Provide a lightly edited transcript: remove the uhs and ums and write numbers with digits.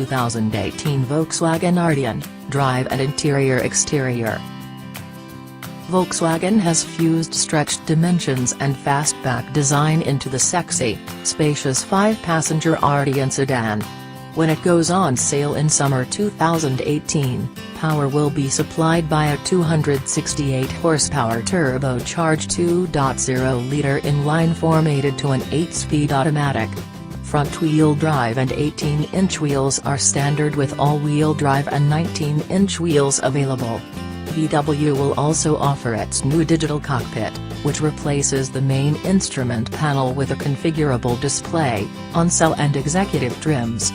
2018 Volkswagen Arteon, drive and interior-exterior. Volkswagen has fused stretched dimensions and fastback design into the sexy, spacious 5-passenger Arteon sedan. When it goes on sale in summer 2018, power will be supplied by a 268-horsepower turbocharged 2.0-liter inline-four mated to an 8-speed automatic. Front-wheel drive and 18-inch wheels are standard with all-wheel drive and 19-inch wheels available. VW will also offer its new Digital Cockpit, which replaces the main instrument panel with a configurable display, on SEL and Executive trims.